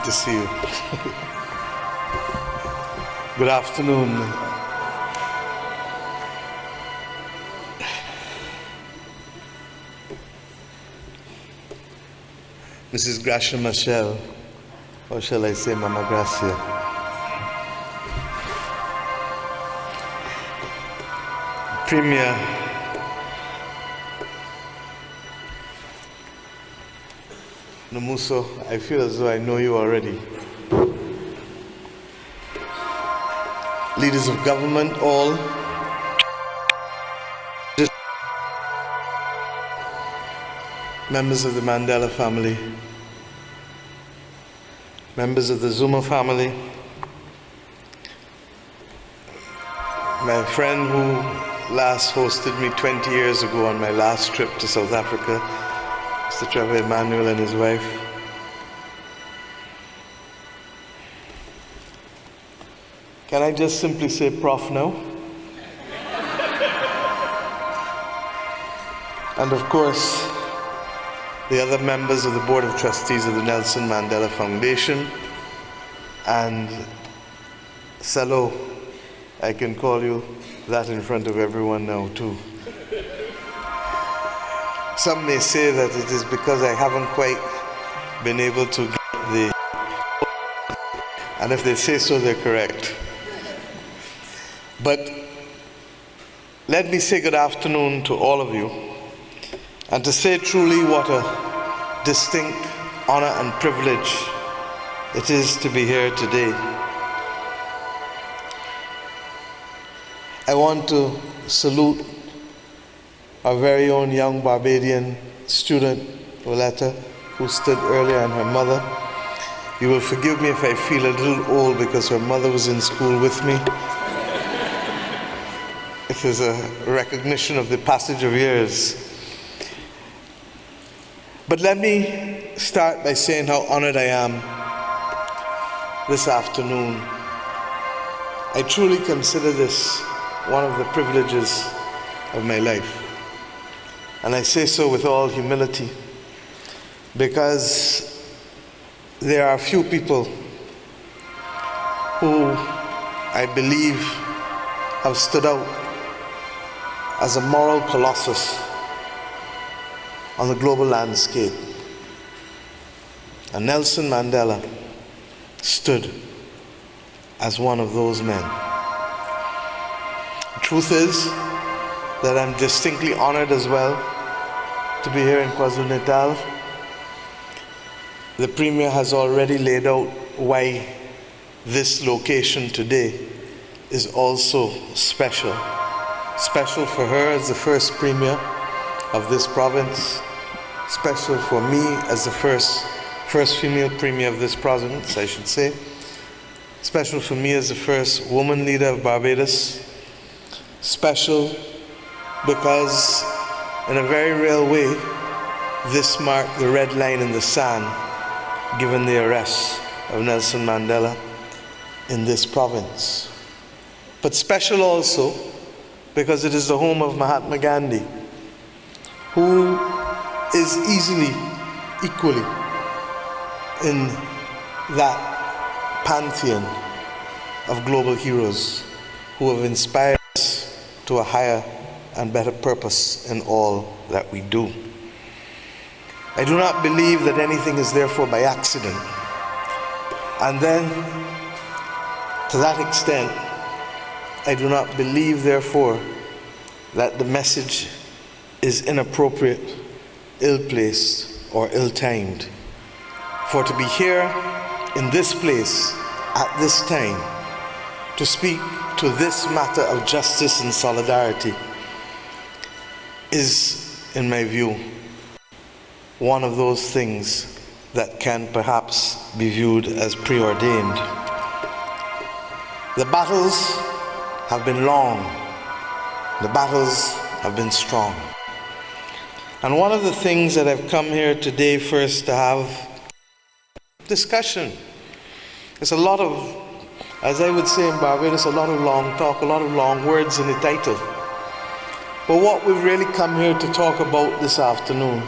to see you. Good afternoon. Mrs. Gracia Michelle, or shall I say Mama Gracia. Premier Namuso, I feel as though I know you already. Leaders of government, all. Members of the Mandela family. Members of the Zuma family. My friend who last hosted me 20 years ago on my last trip to South Africa, Mr. Trevor Emmanuel and his wife. Can I just simply say Prof now? And of course, the other members of the Board of Trustees of the Nelson Mandela Foundation, and Salo, I can call you that in front of everyone now too. Some may say that it is because I haven't quite been able to get the... And if they say so, they're correct. But let me say good afternoon to all of you, and to say truly what a distinct honor and privilege it is to be here today. I want to salute our very own young Barbadian student, Oleta, who stood earlier, and her mother. You will forgive me if I feel a little old because her mother was in school with me. It is a recognition of the passage of years. But let me start by saying how honored I am this afternoon. I truly consider this one of the privileges of my life. And I say so with all humility, because there are few people who I believe have stood out as a moral colossus on the global landscape. And Nelson Mandela stood as one of those men. The truth is that I'm distinctly honored as well to be here in KwaZulu-Natal. The Premier has already laid out why this location today is also special. Special for her as the first Premier of this province, special for me as the first female Premier of this province, I should say, special for me as the first woman leader of Barbados, special because in a very real way this marked the red line in the sand given the arrest of Nelson Mandela in this province. But special also because it is the home of Mahatma Gandhi, who is easily, equally in that pantheon of global heroes who have inspired us to a higher and better purpose in all that we do. I do not believe that anything is therefore by accident. And then, to that extent, I do not believe therefore that the message is inappropriate, ill-placed, or ill-timed. For to be here in this place at this time to speak to this matter of justice and solidarity is, in my view, one of those things that can perhaps be viewed as preordained. The battles have been long. The battles have been strong. And one of the things that I've come here today first to have discussion. There's a lot of, as I would say in Barbados, a lot of long talk, a lot of long words in the title. But what we've really come here to talk about this afternoon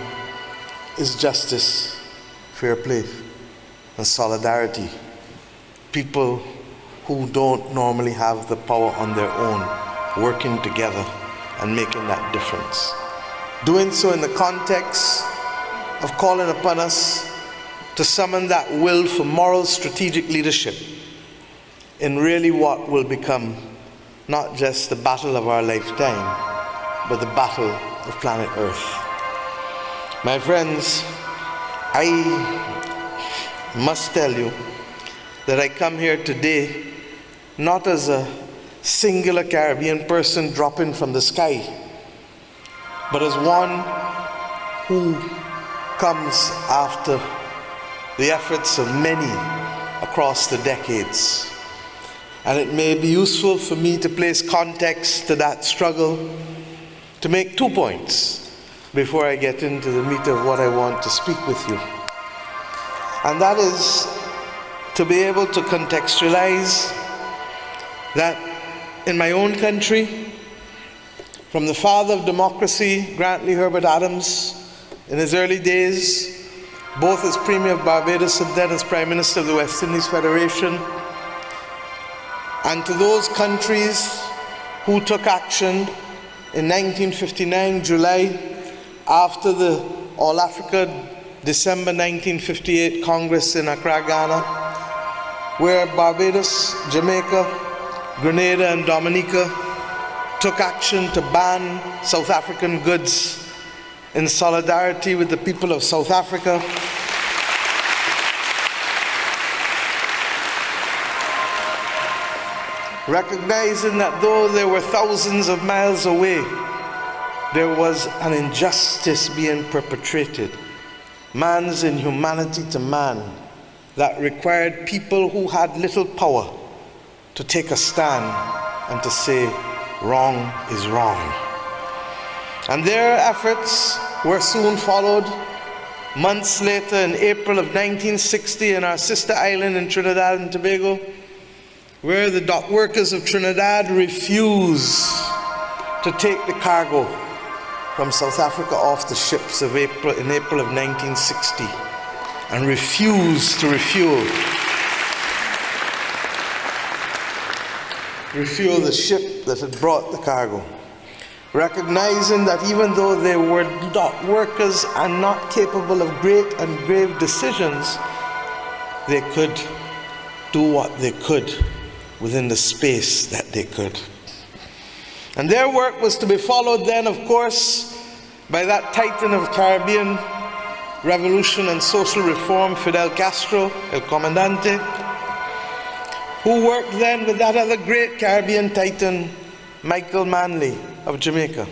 is justice, fair play. and solidarity. People who don't normally have the power on their own, working together and making that difference. Doing so in the context of calling upon us to summon that will for moral strategic leadership in really what will become not just the battle of our lifetime, but the battle of planet Earth. My friends, I must tell you that I come here today not as a singular Caribbean person dropping from the sky, but as one who comes after the efforts of many across the decades. And it may be useful for me to place context to that struggle, to make 2 points before I get into the meat of what I want to speak with you. And that is to be able to contextualize that in my own country, from the father of democracy, Grantley Herbert Adams, in his early days, both as Premier of Barbados and then as Prime Minister of the West Indies Federation, and to those countries who took action in 1959, July, after the All Africa December 1958 Congress in Accra, Ghana, where Barbados, Jamaica, Grenada, and Dominica took action to ban South African goods in solidarity with the people of South Africa. Recognizing that though they were thousands of miles away, there was an injustice being perpetrated, man's inhumanity to man, that required people who had little power to take a stand and to say, wrong is wrong. And their efforts were soon followed months later in April of 1960 in our sister island in Trinidad and Tobago, where the dock workers of Trinidad refused to take the cargo from South Africa off the ships in April of 1960 and refused to refuel the ship that had brought the cargo, recognizing that even though they were dock workers and not capable of great and grave decisions, they could do what they could within the space that they could. And their work was to be followed then, of course, by that titan of Caribbean revolution and social reform, Fidel Castro, El Comandante, who worked then with that other great Caribbean titan, Michael Manley of Jamaica,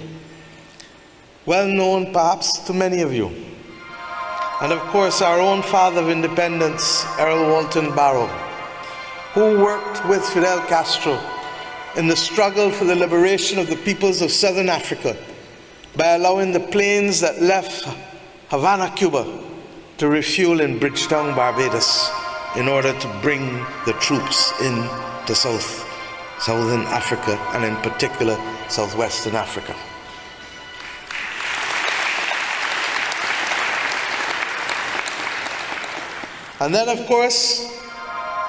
well known perhaps to many of you. And of course our own father of independence, Errol Walton Barrow, who worked with Fidel Castro in the struggle for the liberation of the peoples of Southern Africa by allowing the planes that left Havana, Cuba, to refuel in Bridgetown, Barbados, in order to bring the troops into Southern Africa, and in particular, Southwestern Africa. And then, of course,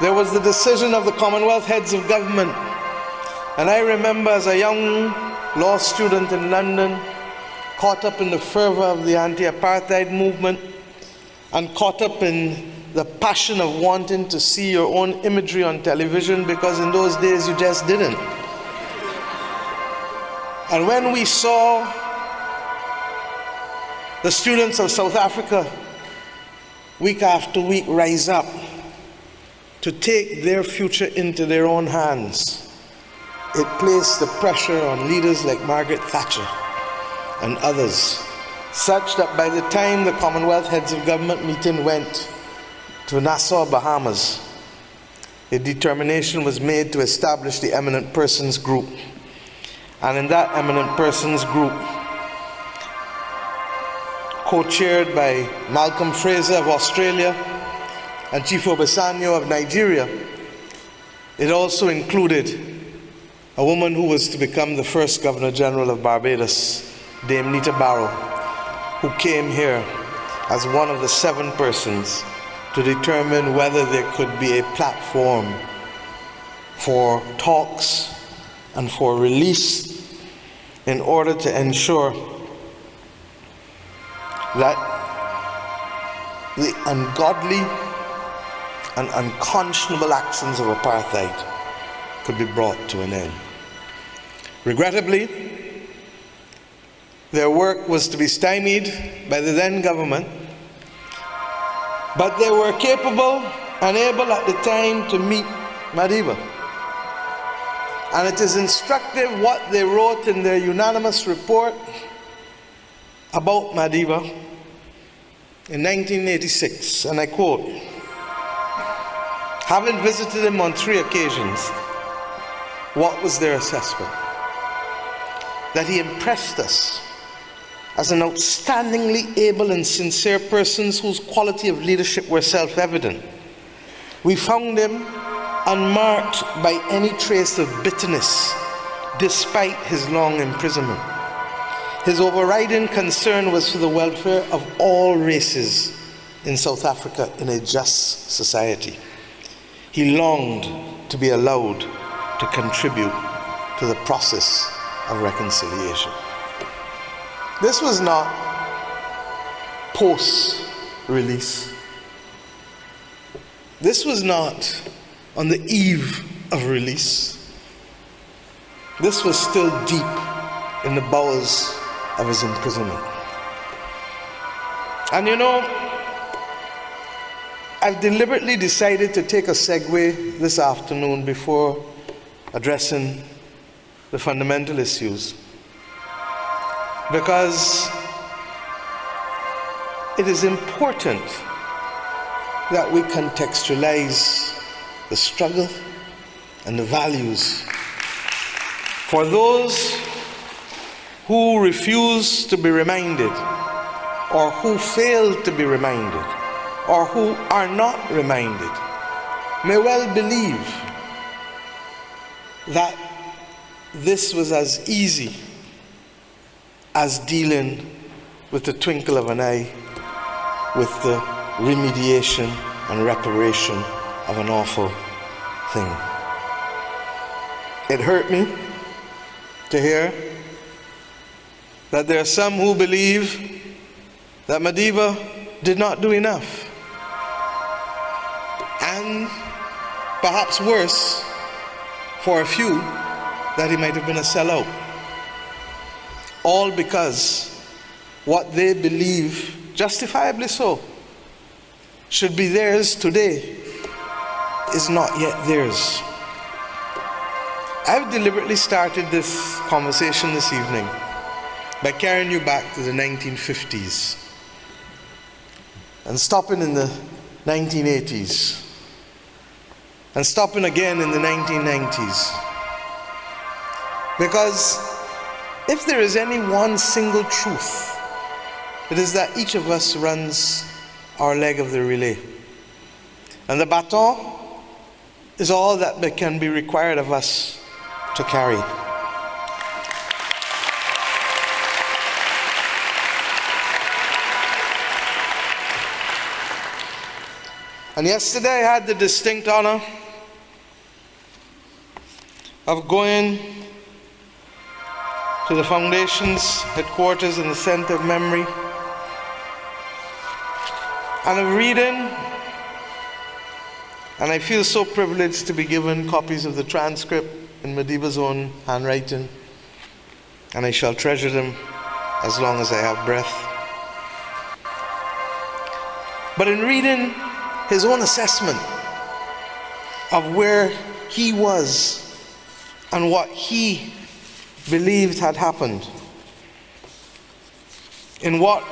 there was the decision of the Commonwealth heads of government. And I remember as a young law student in London, caught up in the fervor of the anti-apartheid movement, and caught up in the passion of wanting to see your own imagery on television, because in those days you just didn't. And when we saw the students of South Africa week after week rise up to take their future into their own hands, it placed the pressure on leaders like Margaret Thatcher and others, such that by the time the Commonwealth heads of government meeting went to Nassau, Bahamas, a determination was made to establish the Eminent Persons Group. And in that Eminent Persons Group, co-chaired by Malcolm Fraser of Australia and Chief Obasanjo of Nigeria, it also included a woman who was to become the first Governor General of Barbados, Dame Nita Barrow, who came here as one of the 7 persons to determine whether there could be a platform for talks and for release in order to ensure that the ungodly and unconscionable actions of apartheid could be brought to an end. Regrettably, their work was to be stymied by the then government, but they were capable and able at the time to meet Madiba. And it is instructive what they wrote in their unanimous report about Madiba in 1986, and I quote, "Having visited him on 3 occasions, what was their assessment? That he impressed us as an outstandingly able and sincere person whose quality of leadership were self-evident. We found him unmarked by any trace of bitterness, despite his long imprisonment. His overriding concern was for the welfare of all races in South Africa in a just society. He longed to be allowed to contribute to the process of reconciliation." This was not post-release. This was not on the eve of release. This was still deep in the bowels of his imprisonment. And you know, I've deliberately decided to take a segue this afternoon before addressing the fundamental issues, because it is important that we contextualize the struggle and the values for those who refuse to be reminded, or who fail to be reminded, or who are not reminded, may well believe that this was as easy as dealing with the twinkle of an eye with the remediation and reparation of an awful thing. It hurt me to hear that there are some who believe that Madiba did not do enough, and perhaps worse for a few, that he might have been a sellout. All because what they believe, justifiably so, should be theirs today is not yet theirs. I've deliberately started this conversation this evening by carrying you back to the 1950s and stopping in the 1980s and stopping again in the 1990s. Because if there is any one single truth, it is that each of us runs our leg of the relay. And the baton is all that can be required of us to carry. And yesterday I had the distinct honor of going to the Foundation's headquarters in the Center of Memory, and of reading, and I feel so privileged to be given copies of the transcript in Madiba's own handwriting, and I shall treasure them as long as I have breath. But in reading his own assessment of where he was and what he believed had happened, in what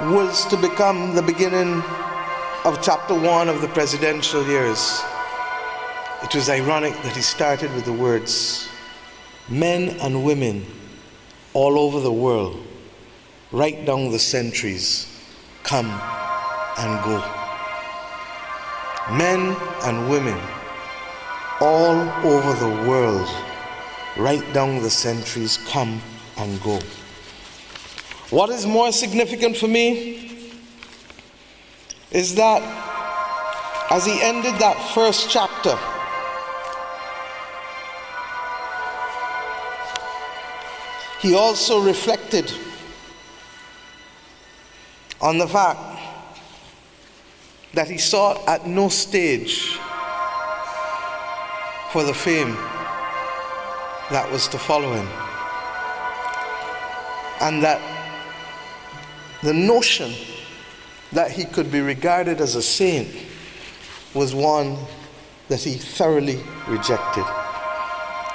was to become the beginning of chapter 1 of the presidential years, it was ironic that he started with the words, "Men and women all over the world, right down the centuries, come and go." Men and women all over the world, right down the centuries, come and go. What is more significant for me is that as he ended that first chapter, he also reflected on the fact that he sought at no stage for the fame that was to follow him, and that the notion that he could be regarded as a saint was one that he thoroughly rejected.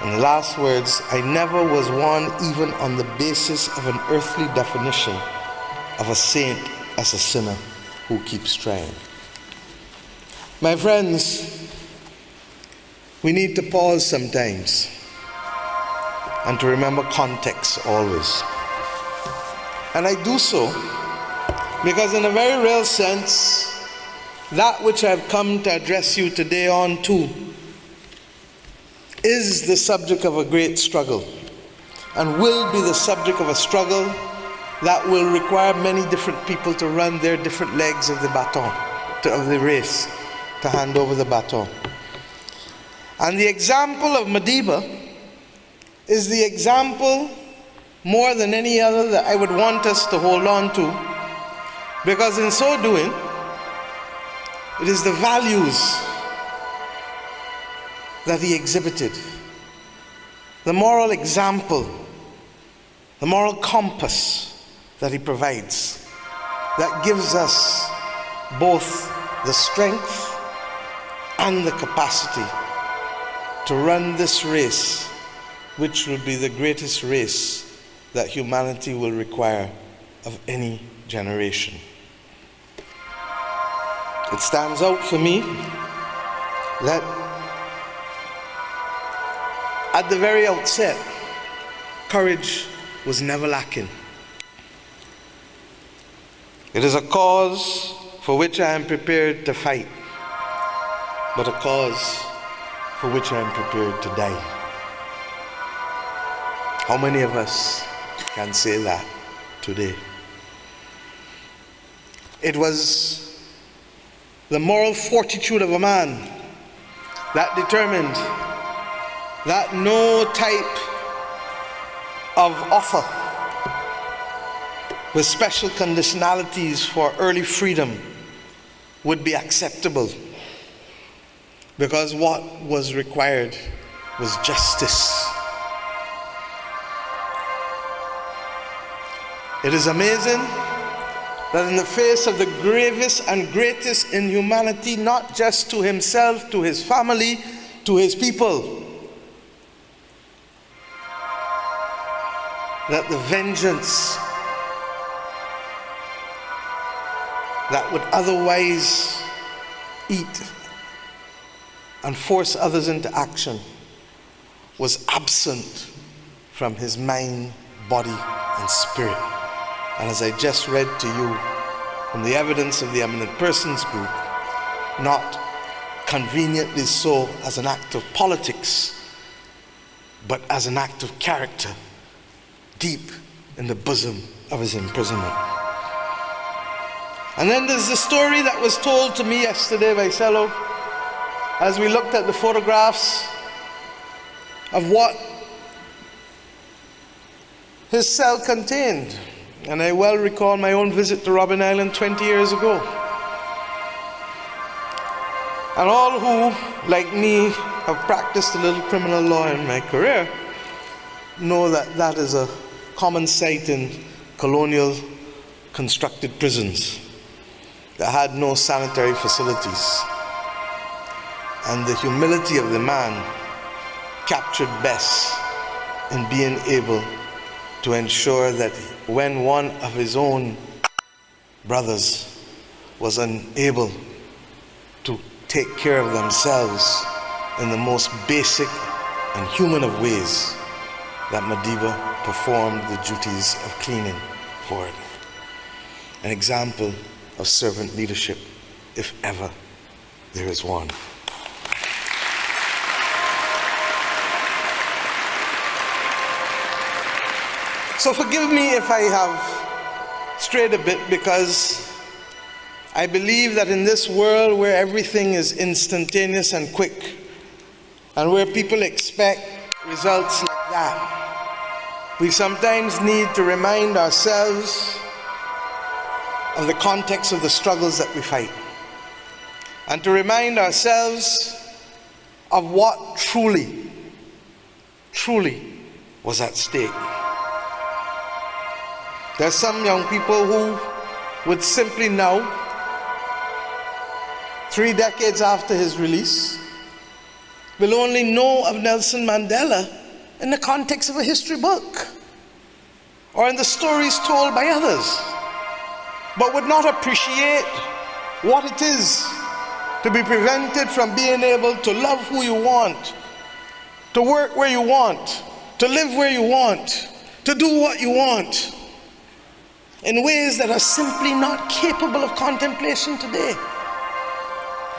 In the last words, I never was one even on the basis of an earthly definition of a saint as a sinner who keeps trying. My friends, we need to pause sometimes and to remember context always. And I do so because in a very real sense, that which I've come to address you today on too is the subject of a great struggle, and will be the subject of a struggle that will require many different people to run their different legs of the baton, of the race, to hand over the baton. And the example of Madiba is the example more than any other that I would want us to hold on to, because in so doing, it is the values that he exhibited, the moral example, the moral compass that he provides, that gives us both the strength and the capacity to run this race, which will be the greatest race that humanity will require of any generation. It stands out for me that at the very outset, courage was never lacking. It is a cause for which I am prepared to fight, but a cause for which I am prepared to die. How many of us can say that today? It was the moral fortitude of a man that determined that no type of offer with special conditionalities for early freedom would be acceptable, because what was required was justice. It is amazing that in the face of the gravest and greatest inhumanity, not just to himself, to his family, to his people, that the vengeance that would otherwise eat and force others into action was absent from his mind, body, and spirit. And as I just read to you from the evidence of the Eminent Persons Group, not conveniently so as an act of politics, but as an act of character, deep in the bosom of his imprisonment. And then there's the story that was told to me yesterday by Cello, as we looked at the photographs of what his cell contained. And I well recall my own visit to Robben Island 20 years ago. And all who, like me, have practiced a little criminal law in my career know that that is a common sight in colonial constructed prisons that had no sanitary facilities. And the humility of the man captured best in being able to ensure that when one of his own brothers was unable to take care of themselves in the most basic and human of ways, that Madiba performed the duties of cleaning for it. An example of servant leadership, if ever there is one. So forgive me if I have strayed a bit, because I believe that in this world where everything is instantaneous and quick, and where people expect results like that, we sometimes need to remind ourselves of the context of the struggles that we fight, and to remind ourselves of what truly was at stake. There's some young people who would simply now, 3 decades after his release, will only know of Nelson Mandela in the context of a history book or in the stories told by others, but would not appreciate what it is to be prevented from being able to love who you want, to work where you want, to live where you want, to do what you want, in ways that are simply not capable of contemplation today.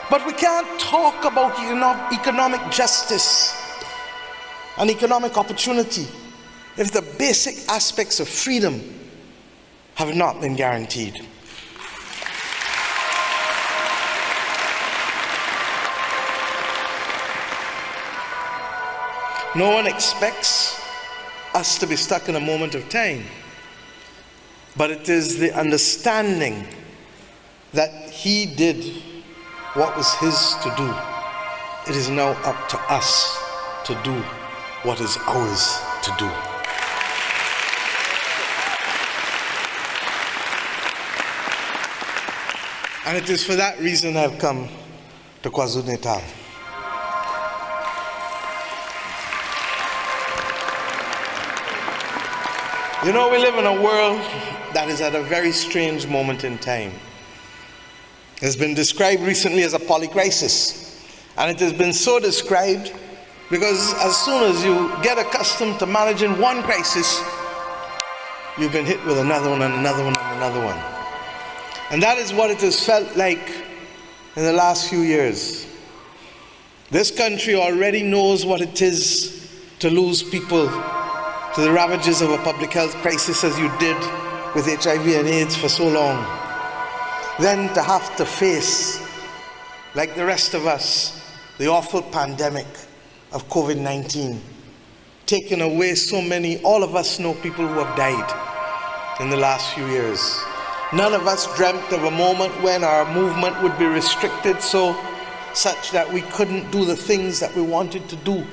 But we can't talk about economic justice and economic opportunity if the basic aspects of freedom have not been guaranteed. No one expects us to be stuck in a moment of time, but it is the understanding that he did what was his to do. It is now up to us to do what is ours to do. And it is for that reason I've come to KwaZulu-Natal. You know, we live in a world that is at a very strange moment in time. It has been described recently as a polycrisis, and it has been so described because as soon as you get accustomed to managing one crisis, you've been hit with another one and another one and another one. And that is what it has felt like in the last few years. This country already knows what it is to lose people to the ravages of a public health crisis as you did with HIV and AIDS for so long. Then to have to face, like the rest of us, the awful pandemic of COVID-19, taking away so many. All of us know people who have died in the last few years. None of us dreamt of a moment when our movement would be restricted such that we couldn't do the things that we wanted to do.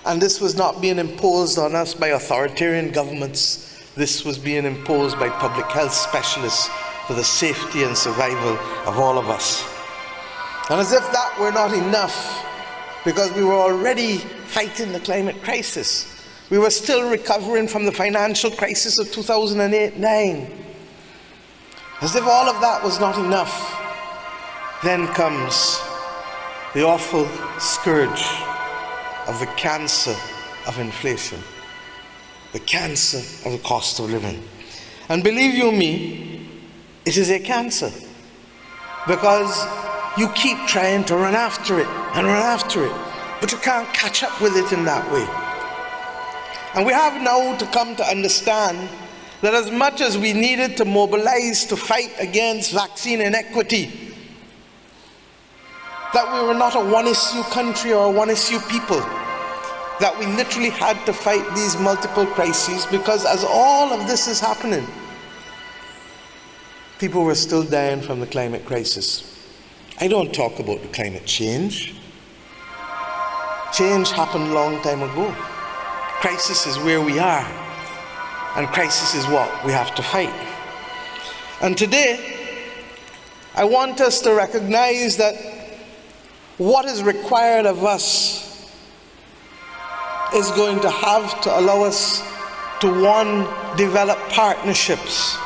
And this was not being imposed on us by authoritarian governments. This was being imposed by public health specialists for the safety and survival of all of us. And as if that were not enough, because we were already fighting the climate crisis, we were still recovering from the financial crisis of 2008-9. As if all of that was not enough, then comes the awful scourge of the cancer of inflation, the cancer of the cost of living. And believe you me, it is a cancer, because you keep trying to run after it and run after it, but you can't catch up with it in that way. And we have now to come to understand that as much as we needed to mobilize to fight against vaccine inequity, that we were not a one-issue country or a one-issue people, that we literally had to fight these multiple crises, because as all of this is happening, people were still dying from the climate crisis. I don't talk about the climate change. Change happened a long time ago. Crisis is where we are, and crisis is what we have to fight. And today, I want us to recognize that what is required of us is going to have to allow us to, one, develop partnerships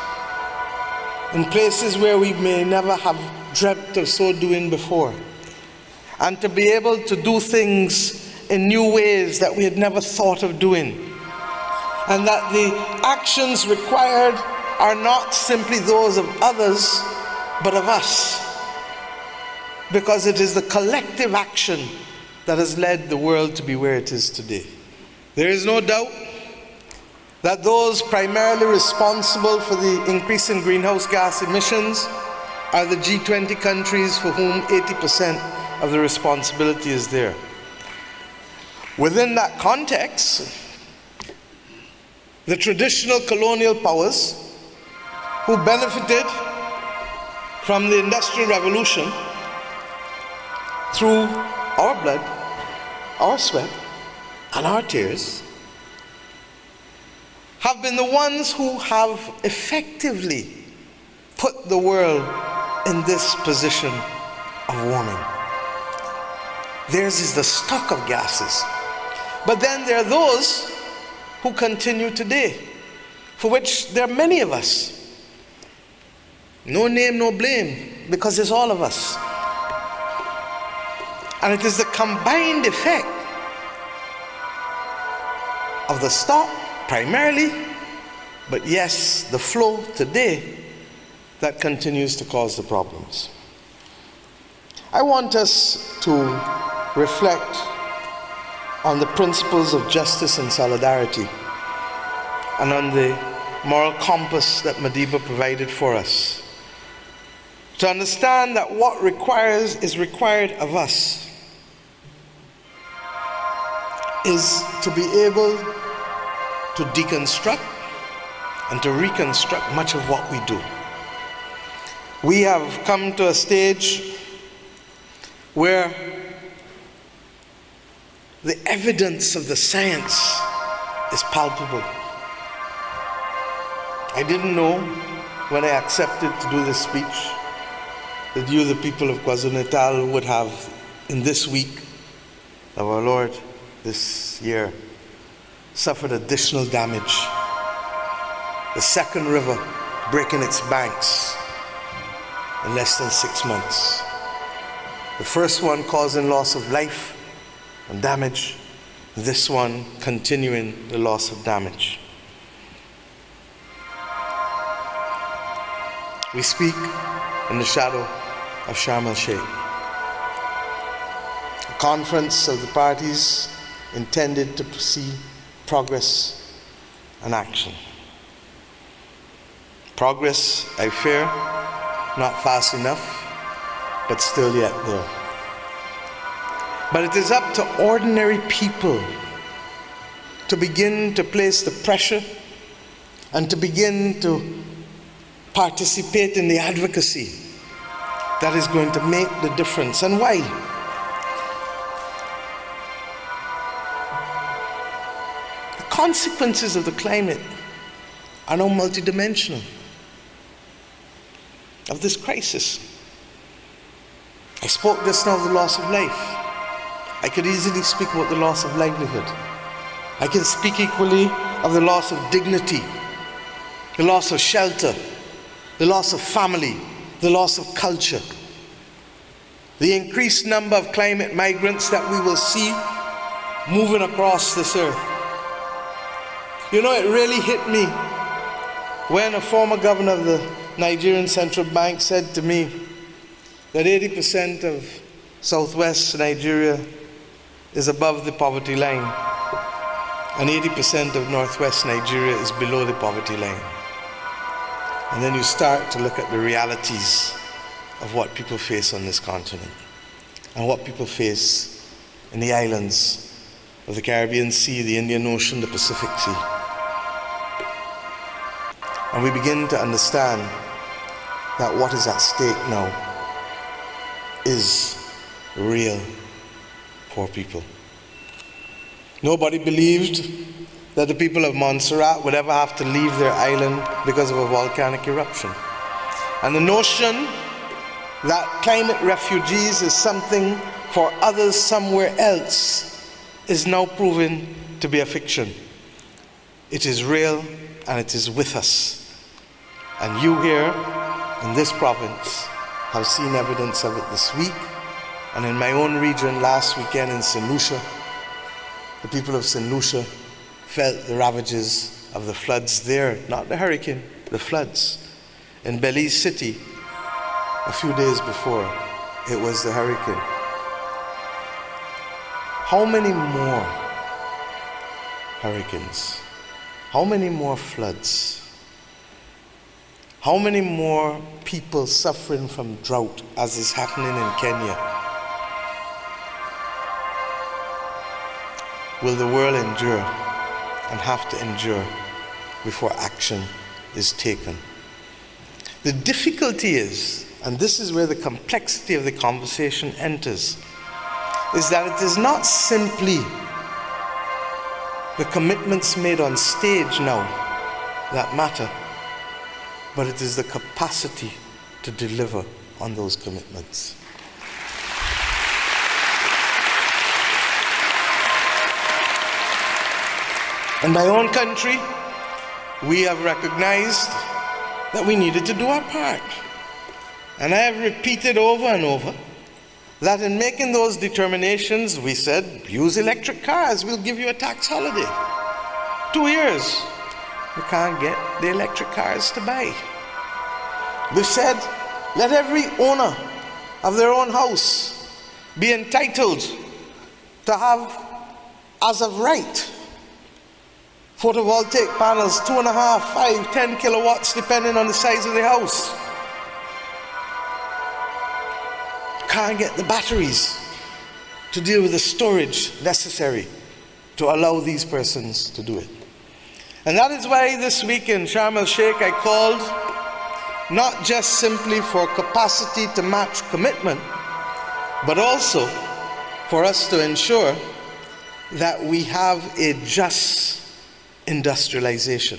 in places where we may never have dreamt of so doing before, and to be able to do things in new ways that we had never thought of doing, and that the actions required are not simply those of others, but of us, because it is the collective action that has led the world to be where it is today. There is no doubt that those primarily responsible for the increase in greenhouse gas emissions are the G20 countries for whom 80% of the responsibility is there. Within that context, the traditional colonial powers who benefited from the Industrial Revolution through our blood, our sweat, and our tears, have been the ones who have effectively put the world in this position of warming. Theirs is the stock of gases. But then there are those who continue today, for which there are many of us. No name, no blame, because it's all of us. And it is the combined effect of the stock primarily, but yes, the flow today that continues to cause the problems. I want us to reflect on the principles of justice and solidarity and on the moral compass that Madiba provided for us. To understand that what is required of us is to be able to deconstruct and to reconstruct much of what we do. We have come to a stage where the evidence of the science is palpable. I didn't know when I accepted to do this speech that you, the people of KwaZulu-Natal, would have, in this week of our Lord, this year, suffered additional damage. The second river breaking its banks in less than 6 months. The first one causing loss of life and damage, this one continuing the loss of damage. We speak in the shadow of Sharm el-Sheikh, a conference of the parties intended to see progress and action. Progress, I fear, not fast enough, but still yet there. But it is up to ordinary people to begin to place the pressure and to begin to participate in the advocacy that is going to make the difference. And why? The consequences of the climate are now multidimensional of this crisis. I spoke just now of the loss of life. I could easily speak about the loss of livelihood. I can speak equally of the loss of dignity, the loss of shelter, the loss of family, the loss of culture, the increased number of climate migrants that we will see moving across this earth. You know, it really hit me when a former governor of the Nigerian Central Bank said to me that 80% of southwest Nigeria is above the poverty line and 80% of northwest Nigeria is below the poverty line. And then you start to look at the realities of what people face on this continent and what people face in the islands of the Caribbean Sea, the Indian Ocean, the Pacific Sea. And we begin to understand that what is at stake now is real poor people. Nobody believed that the people of Montserrat would ever have to leave their island because of a volcanic eruption. And the notion that climate refugees is something for others somewhere else is now proven to be a fiction. It is real and it is with us. And you here in this province have seen evidence of it this week. And in my own region last weekend in St. Lucia, the people of St. Lucia felt the ravages of the floods there, not the hurricane, the floods. In Belize City, a few days before, it was the hurricane. How many more hurricanes? How many more floods? How many more people suffering from drought, as is happening in Kenya, will the world endure and have to endure before action is taken? The difficulty is, and this is where the complexity of the conversation enters, is that it is not simply the commitments made on stage now that matter, but it is the capacity to deliver on those commitments. In my own country, we have recognized that we needed to do our part. And I have repeated over and over that in making those determinations, we said, use electric cars, we'll give you a tax holiday. 2 years, we can't get the electric cars to buy. We've said, let every owner of their own house be entitled to have, as of right, photovoltaic panels, 2.5, 5, 10 kilowatts, depending on the size of the house. Can't get the batteries to deal with the storage necessary to allow these persons to do it. And that is why this week in Sharm el-Sheikh I called not just simply for capacity to match commitment, but also for us to ensure that we have a just industrialization.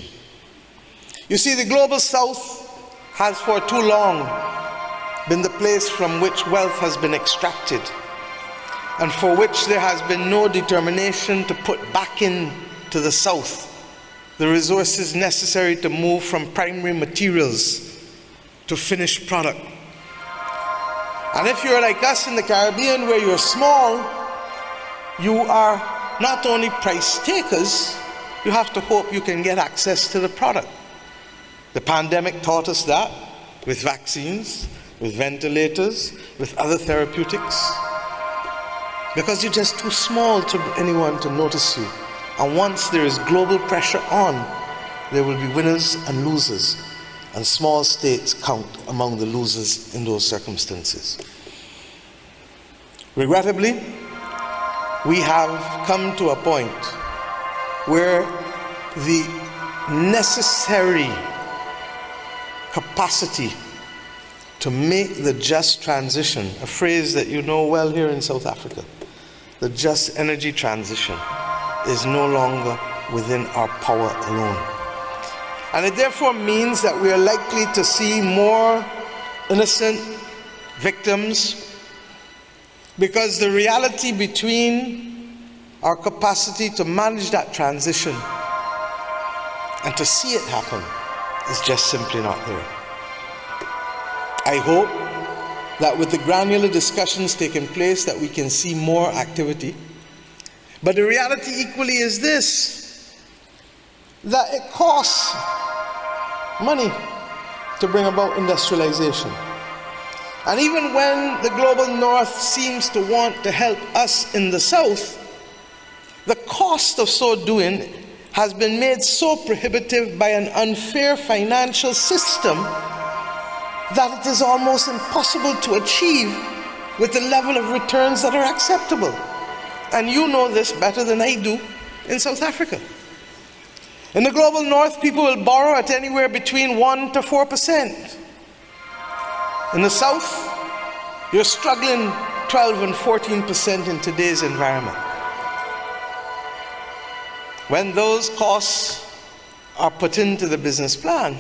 You see, the global south has for too long been the place from which wealth has been extracted, and for which there has been no determination to put back into the south the resources necessary to move from primary materials to finished product. And if you're like us in the Caribbean, where you're small, you are not only price takers, you have to hope you can get access to the product. The pandemic taught us that with vaccines, with ventilators, with other therapeutics, because you're just too small to anyone to notice you. And once there is global pressure on, there will be winners and losers, and small states count among the losers in those circumstances. Regrettably, we have come to a point where the necessary capacity to make the just transition, a phrase that you know well here in South Africa, the just energy transition, is no longer within our power alone. And it therefore means that we are likely to see more innocent victims, because the reality between our capacity to manage that transition and to see it happen is just simply not there. I hope that with the granular discussions taking place that we can see more activity. But the reality equally is this, that it costs money to bring about industrialization. And even when the global north seems to want to help us in the south, the cost of so doing has been made so prohibitive by an unfair financial system that it is almost impossible to achieve with the level of returns that are acceptable. And you know this better than I do in South Africa. In the global north, people will borrow at anywhere between 1% to 4%. In the south, you're struggling 12 and 14% in today's environment. When those costs are put into the business plan,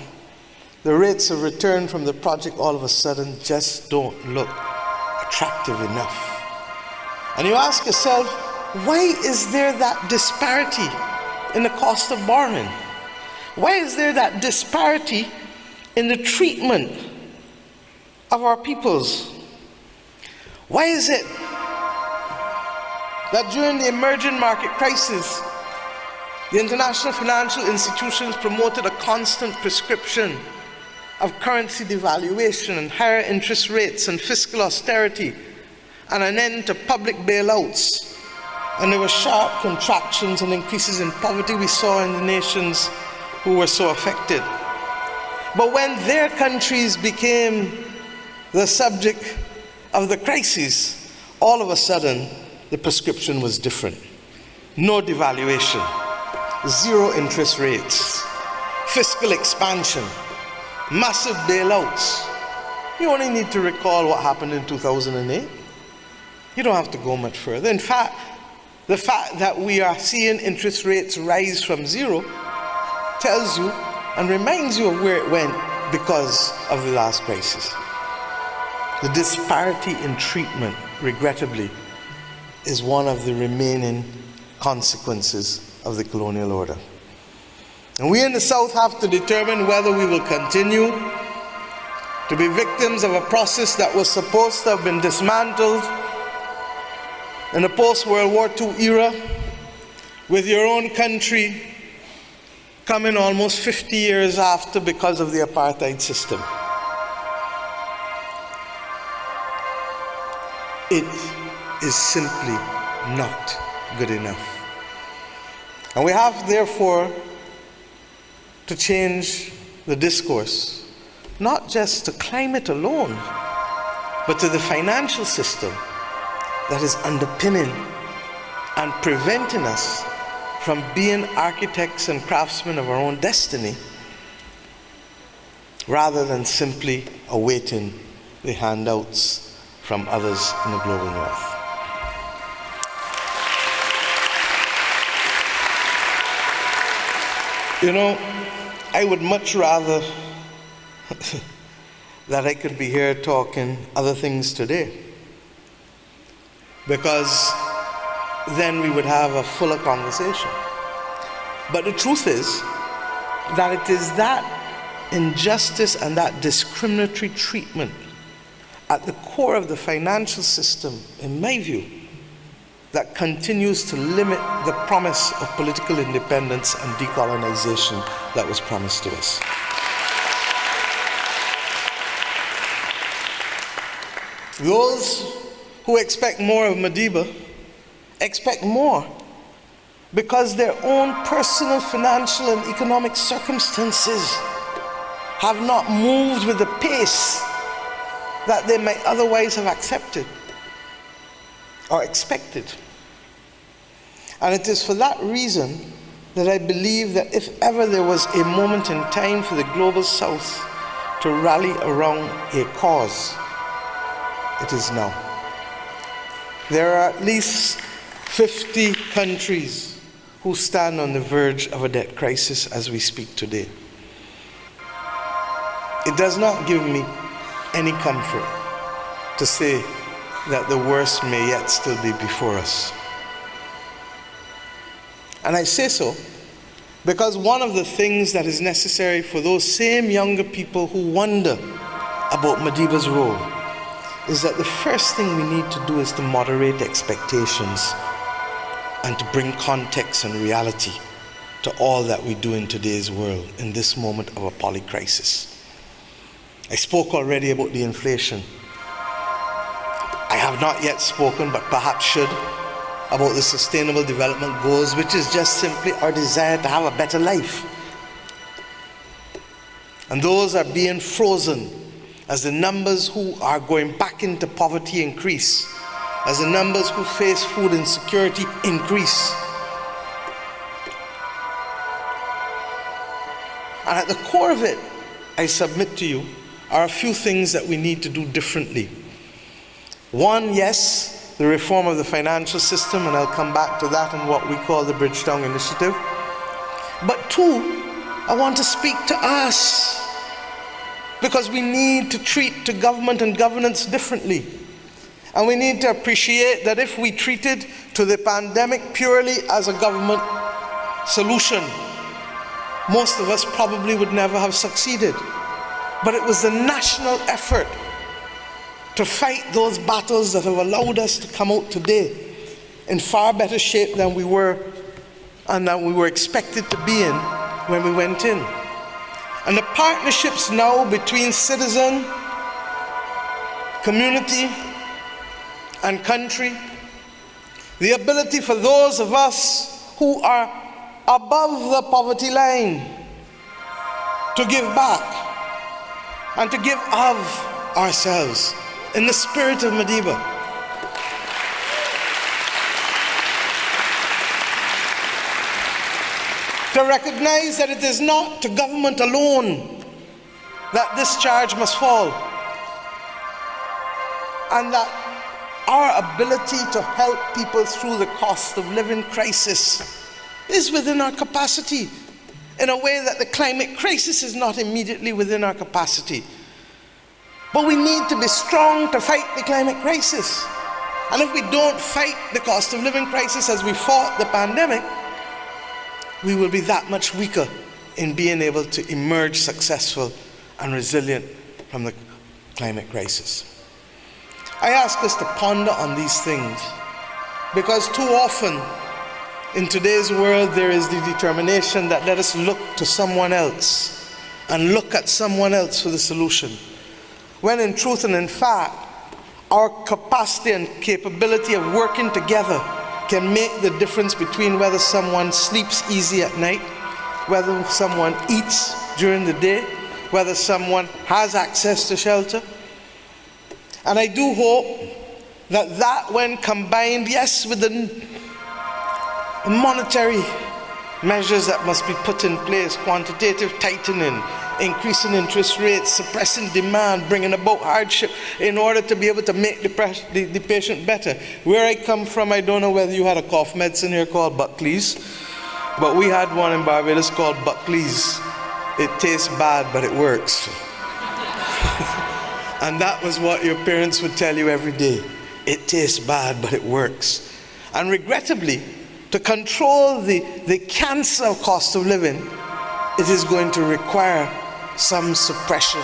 the rates of return from the project all of a sudden just don't look attractive enough. And you ask yourself, why is there that disparity in the cost of borrowing? Why is there that disparity in the treatment of our peoples? Why is it that during the emerging market crisis, the international financial institutions promoted a constant prescription of currency devaluation and higher interest rates and fiscal austerity and an end to public bailouts, and there were sharp contractions and increases in poverty we saw in the nations who were so affected? But when their countries became the subject of the crisis, all of a sudden, the prescription was different. No devaluation, zero interest rates, fiscal expansion, massive bailouts. You only need to recall what happened in 2008. You don't have to go much further. In fact, the fact that we are seeing interest rates rise from zero tells you and reminds you of where it went because of the last crisis. The disparity in treatment, regrettably, is one of the remaining consequences of the colonial order. And we in the South have to determine whether we will continue to be victims of a process that was supposed to have been dismantled in the post-World War II era, with your own country coming almost 50 years after because of the apartheid system. It is simply not good enough. And we have, therefore, to change the discourse, not just to climate alone, but to the financial system that is underpinning and preventing us from being architects and craftsmen of our own destiny, rather than simply awaiting the handouts from others in the global north. You know, I would much rather that I could be here talking other things today, because then we would have a fuller conversation. But the truth is that it is that injustice and that discriminatory treatment at the core of the financial system, in my view, that continues to limit the promise of political independence and decolonization that was promised to us. Those who expect more of Madiba expect more because their own personal, financial, and economic circumstances have not moved with the pace that they might otherwise have accepted or expected. And it is for that reason that I believe that if ever there was a moment in time for the global South to rally around a cause, it is now. There are at least 50 countries who stand on the verge of a debt crisis as we speak today. It does not give me any comfort to say that the worst may yet still be before us. And I say so because one of the things that is necessary for those same younger people who wonder about Madiba's role is that the first thing we need to do is to moderate expectations and to bring context and reality to all that we do in today's world in this moment of a polycrisis. I spoke already about the inflation. I have not yet spoken, but perhaps should, about the Sustainable Development Goals, which is just simply our desire to have a better life. And those are being frozen as the numbers who are going back into poverty increase, as the numbers who face food insecurity increase. And at the core of it, I submit to you, are a few things that we need to do differently. One, yes, the reform of the financial system, and I'll come back to that in what we call the Bridgetown Initiative. But two, I want to speak to us, because we need to treat to government and governance differently. And we need to appreciate that if we treated to the pandemic purely as a government solution, most of us probably would never have succeeded. But it was the national effort to fight those battles that have allowed us to come out today in far better shape than we were and that we were expected to be in when we went in. And the partnerships now between citizen, community, and country, the ability for those of us who are above the poverty line to give back, and to give of ourselves in the spirit of Madiba. To recognize that it is not to government alone that this charge must fall, and that our ability to help people through the cost of living crisis is within our capacity, in a way that the climate crisis is not immediately within our capacity. But we need to be strong to fight the climate crisis. And if we don't fight the cost of living crisis as we fought the pandemic, we will be that much weaker in being able to emerge successful and resilient from the climate crisis. I ask us to ponder on these things because too often in today's world there is the determination that let us look to someone else and look at someone else for the solution, when in truth and in fact our capacity and capability of working together can make the difference between whether someone sleeps easy at night, whether someone eats during the day, whether someone has access to shelter. And I do hope that when combined, yes, with the monetary measures that must be put in place, quantitative tightening, increasing interest rates, suppressing demand, bringing about hardship in order to be able to make the patient better. Where I come from, I don't know whether you had a cough medicine here called Buckley's, but we had one in Barbados called Buckley's. It tastes bad, but it works. And that was what your parents would tell you every day. It tastes bad, but it works. And regrettably, to control the cancer of cost of living, it is going to require some suppression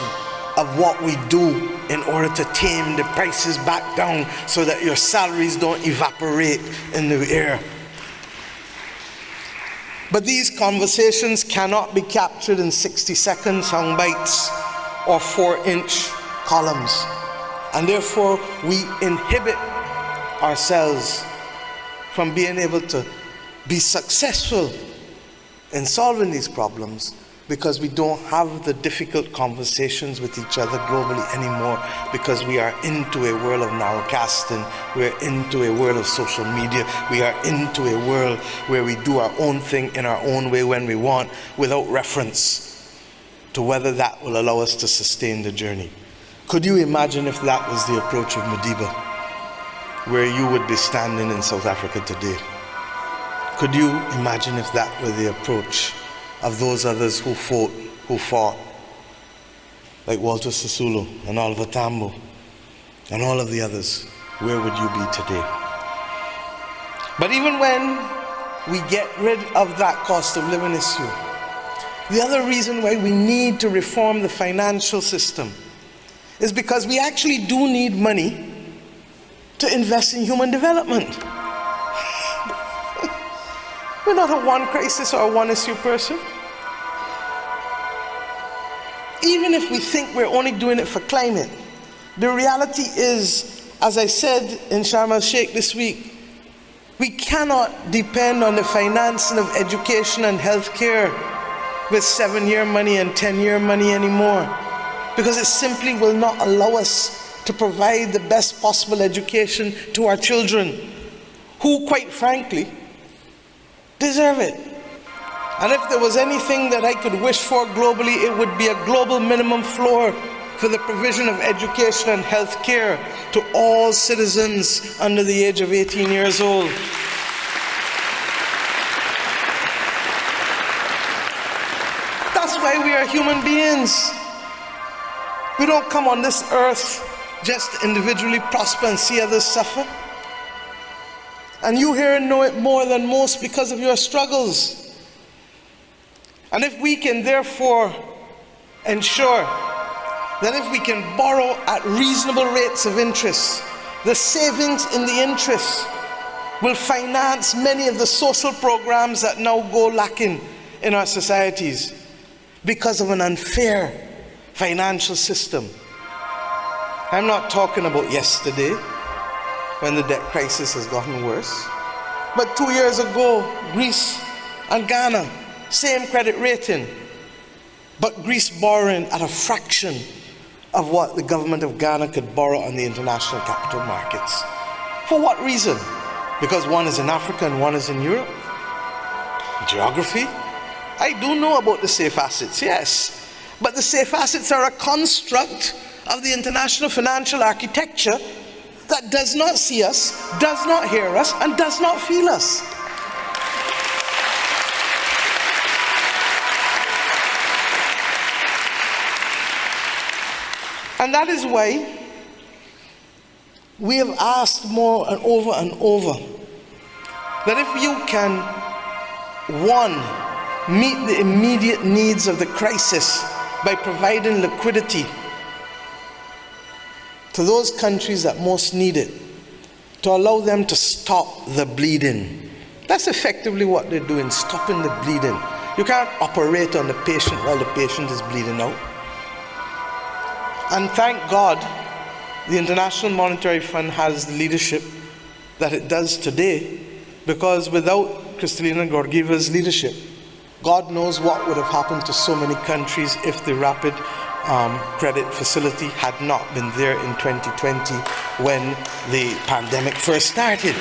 of what we do in order to tame the prices back down so that your salaries don't evaporate in the air. But these conversations cannot be captured in 60-second sound bites or 4-inch columns. And therefore, we inhibit ourselves from being able to be successful in solving these problems because we don't have the difficult conversations with each other globally anymore, because we are into a world of narrowcasting, we're into a world of social media, we are into a world where we do our own thing in our own way when we want, without reference to whether that will allow us to sustain the journey. Could you imagine if that was the approach of Madiba, where you would be standing in South Africa today? Could you imagine if that were the approach of those others who fought, like Walter Sisulu and Oliver Tambo and all of the others? Where would you be today? But even when we get rid of that cost of living issue, the other reason why we need to reform the financial system is because we actually do need money to invest in human development. We're not a one crisis or a one issue person. Even if we think we're only doing it for climate, the reality is, as I said in Sharm el-Sheikh this week, we cannot depend on the financing of education and healthcare with 7-year money and 10-year money anymore, because it simply will not allow us to provide the best possible education to our children, who, quite frankly, deserve it. And if there was anything that I could wish for globally, it would be a global minimum floor for the provision of education and health care to all citizens under the age of 18 years old. That's why we are human beings. We don't come on this earth just to individually prosper and see others suffer. And you here know it more than most because of your struggles. And if we can therefore ensure that if we can borrow at reasonable rates of interest, the savings in the interest will finance many of the social programs that now go lacking in our societies because of an unfair financial system. I'm not talking about yesterday, when the debt crisis has gotten worse. But 2 years ago, Greece and Ghana, same credit rating, but Greece borrowing at a fraction of what the government of Ghana could borrow on the international capital markets. For what reason? Because one is in Africa and one is in Europe? Geography? I do know about the safe assets, yes. But the safe assets are a construct of the international financial architecture that does not see us, does not hear us, and does not feel us. And that is why we have asked more and over that if you can, one, meet the immediate needs of the crisis by providing liquidity to those countries that most need it, to allow them to stop the bleeding. That's effectively what they're doing, stopping the bleeding. You can't operate on the patient while the patient is bleeding out. And thank God, the International Monetary Fund has the leadership that it does today, because without Kristalina Georgieva's leadership, God knows what would have happened to so many countries if the rapid credit facility had not been there in 2020 when the pandemic first started.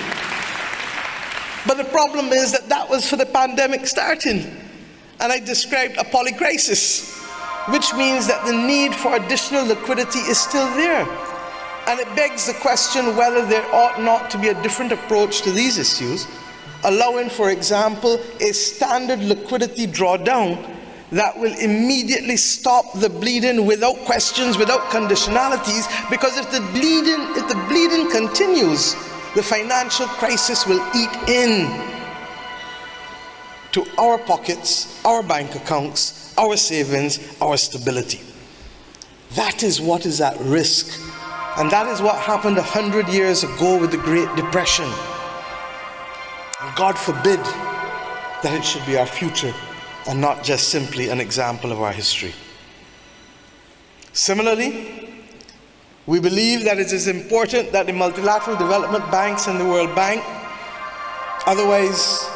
But the problem is that that was for the pandemic starting. And I described a polycrisis, which means that the need for additional liquidity is still there. And it begs the question whether there ought not to be a different approach to these issues, allowing, for example, a standard liquidity drawdown that will immediately stop the bleeding without questions, without conditionalities, because if the bleeding continues, the financial crisis will eat in to our pockets, our bank accounts, our savings, our stability. That is what is at risk. And that is what happened 100 years ago with the Great Depression. And God forbid that it should be our future and not just simply an example of our history. Similarly, we believe that it is important that the multilateral development banks and the World Bank, otherwise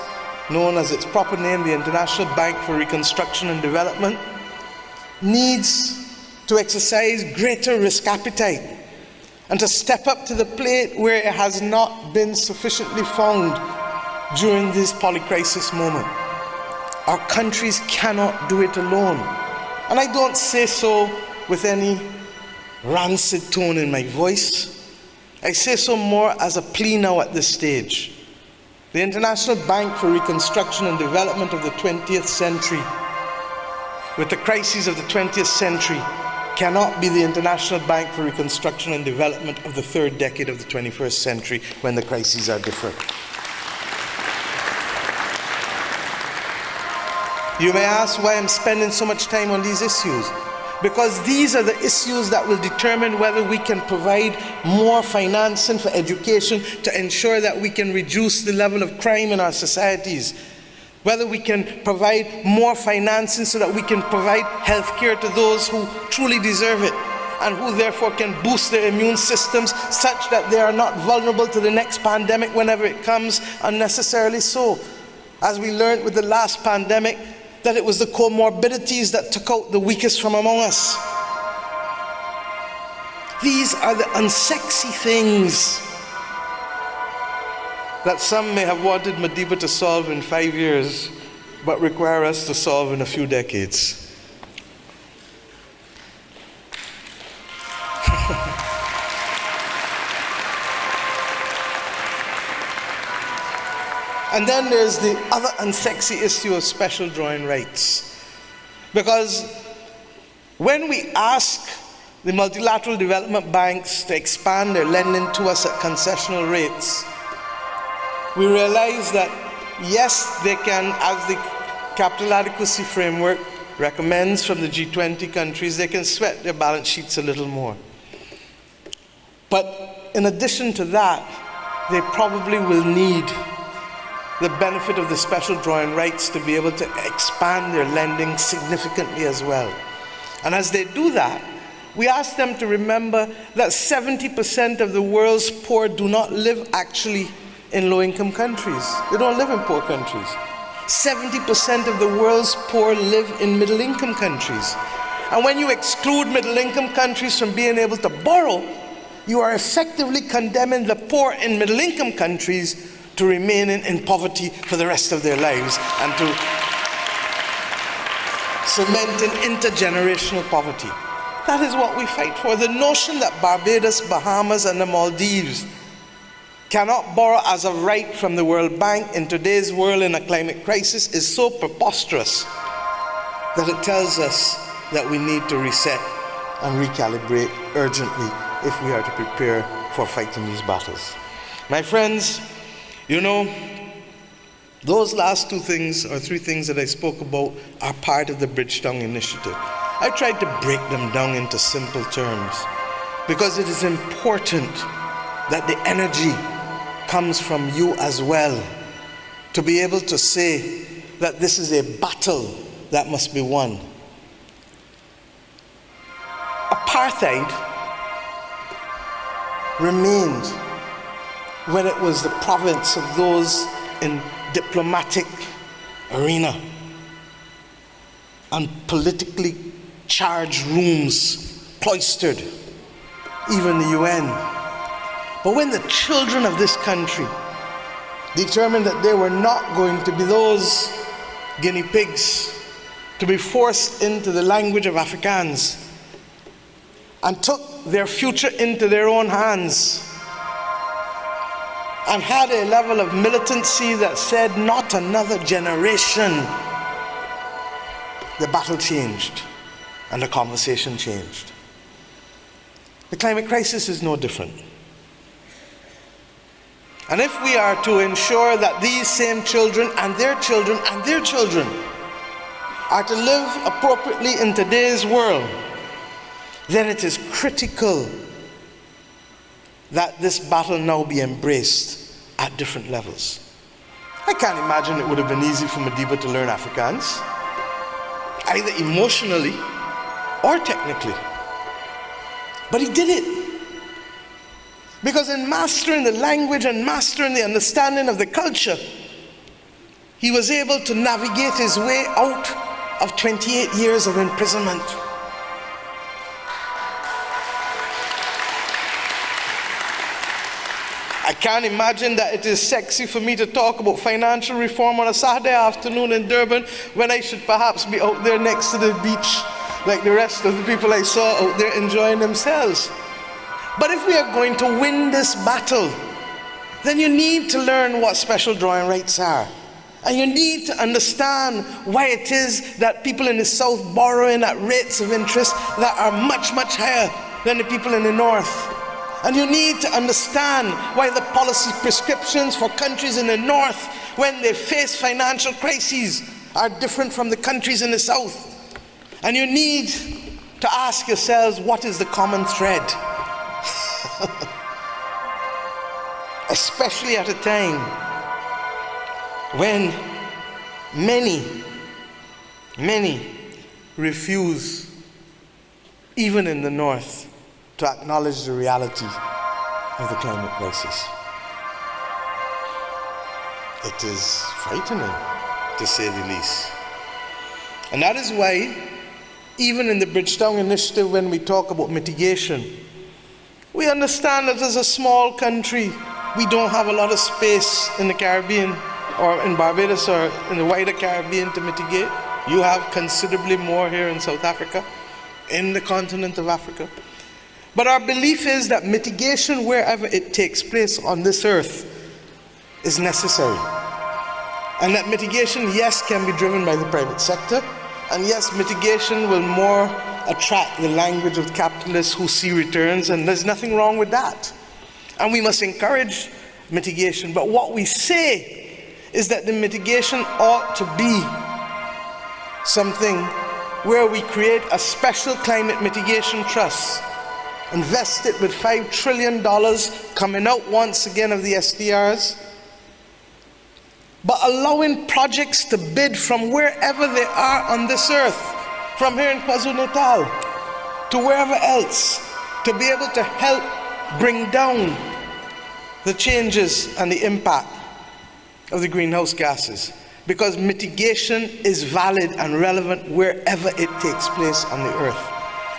known as its proper name, the International Bank for Reconstruction and Development, needs to exercise greater risk appetite and to step up to the plate where it has not been sufficiently found during this polycrisis moment. Our countries cannot do it alone. And I don't say so with any rancid tone in my voice. I say so more as a plea now at this stage. The International Bank for Reconstruction and Development of the 20th century, with the crises of the 20th century, cannot be the International Bank for Reconstruction and Development of the third decade of the 21st century when the crises are different. You may ask why I'm spending so much time on these issues. Because these are the issues that will determine whether we can provide more financing for education to ensure that we can reduce the level of crime in our societies. Whether we can provide more financing so that we can provide health care to those who truly deserve it and who therefore can boost their immune systems such that they are not vulnerable to the next pandemic whenever it comes unnecessarily so. As we learned with the last pandemic, that it was the comorbidities that took out the weakest from among us. These are the unsexy things that some may have wanted Madiba to solve in 5 years, but require us to solve in a few decades. And then there's the other unsexy issue of special drawing rights. Because when we ask the multilateral development banks to expand their lending to us at concessional rates, we realize that yes, they can, as the capital adequacy framework recommends from the G20 countries, they can sweat their balance sheets a little more. But in addition to that, they probably will need the benefit of the special drawing rights to be able to expand their lending significantly as well. And as they do that, we ask them to remember that 70% of the world's poor do not live actually in low-income countries. They don't live in poor countries. 70% of the world's poor live in middle-income countries. And when you exclude middle-income countries from being able to borrow, you are effectively condemning the poor in middle-income countries to remaining in poverty for the rest of their lives and to cementing intergenerational poverty. That is what we fight for. The notion that Barbados, Bahamas, and the Maldives cannot borrow as of right from the World Bank in today's world in a climate crisis is so preposterous that it tells us that we need to reset and recalibrate urgently if we are to prepare for fighting these battles. My friends, you know, those last two things or three things that I spoke about are part of the Bridgetown Initiative. I tried to break them down into simple terms because it is important that the energy comes from you as well to be able to say that this is a battle that must be won. Apartheid remained when it was the province of those in diplomatic arena and politically charged rooms, cloistered, even the UN. But when the children of this country determined that they were not going to be those guinea pigs to be forced into the language of Afrikaans and took their future into their own hands and had a level of militancy that said not another generation, the battle changed and the conversation changed. The climate crisis is no different. And if we are to ensure that these same children and their children and their children are to live appropriately in today's world, then it is critical that this battle now be embraced at different levels. I can't imagine it would have been easy for Madiba to learn Afrikaans, either emotionally or technically. But he did it. Because in mastering the language and mastering the understanding of the culture, he was able to navigate his way out of 28 years of imprisonment. I can't imagine that it is sexy for me to talk about financial reform on a Saturday afternoon in Durban when I should perhaps be out there next to the beach like the rest of the people I saw out there enjoying themselves. But if we are going to win this battle, then you need to learn what special drawing rights are. And you need to understand why it is that people in the South borrowing at rates of interest that are much, much higher than the people in the North. And you need to understand why the policy prescriptions for countries in the North, when they face financial crises, are different from the countries in the South. And you need to ask yourselves, what is the common thread? Especially at a time when many refuse, even in the North, to acknowledge the reality of the climate crisis. It is frightening, to say the least. And that is why, even in the Bridgetown Initiative, when we talk about mitigation, we understand that as a small country, we don't have a lot of space in the Caribbean or in Barbados or in the wider Caribbean to mitigate. You have considerably more here in South Africa, in the continent of Africa. But our belief is that mitigation, wherever it takes place on this earth, is necessary. And that mitigation, yes, can be driven by the private sector, and yes, mitigation will more attract the language of capitalists who see returns, and there's nothing wrong with that. And we must encourage mitigation. But what we say is that the mitigation ought to be something where we create a special climate mitigation trust, invest it with $5 trillion coming out once again of the SDRs, but allowing projects to bid from wherever they are on this earth, from here in KwaZulu-Natal to wherever else, to be able to help bring down the changes and the impact of the greenhouse gases. because mitigation is valid and relevant wherever it takes place on the earth.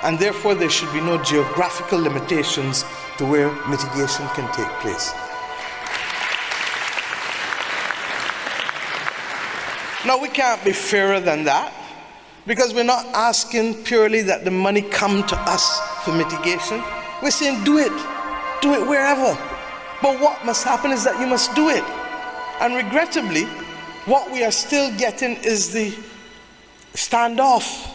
And therefore, there should be no geographical limitations to where mitigation can take place. Now, we can't be fairer than that, because we're not asking purely that the money come to us for mitigation. We're saying do it wherever. But what must happen is that you must do it. And regrettably, what we are still getting is the standoff.